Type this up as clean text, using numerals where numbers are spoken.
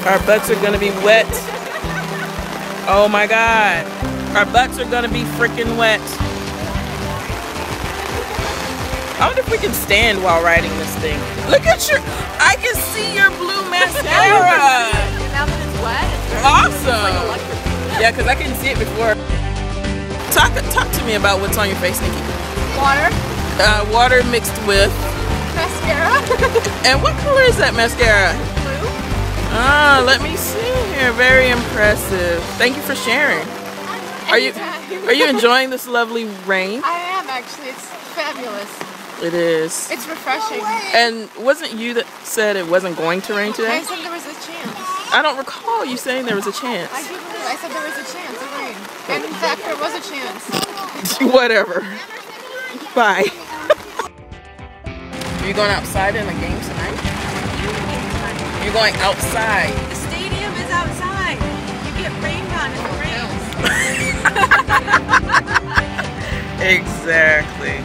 Our butts are gonna be wet. Oh my God. Our butts are gonna be freaking wet. I wonder if we can stand while riding this thing. Look at your, I can see your blue mascara. Now that it's wet, it's very Awesome. Yeah, because I couldn't see it before. Talk to me about what's on your face, Nikki. water. Water mixed with Mascara. And what color is that mascara? Blue. Ah, let me see here. Very impressive. Thank you for sharing. Are you enjoying this lovely rain? I am actually. It's fabulous. It is. It's refreshing. And wasn't you that said it wasn't going to rain today? I said there was a chance. I don't recall you saying there was a chance. I do believe I said there was a chance of rain. And in fact, there was a chance. Whatever. Bye. Are you going outside in the game tonight? You're going outside. The stadium is outside. You get rained on if it rains. Exactly.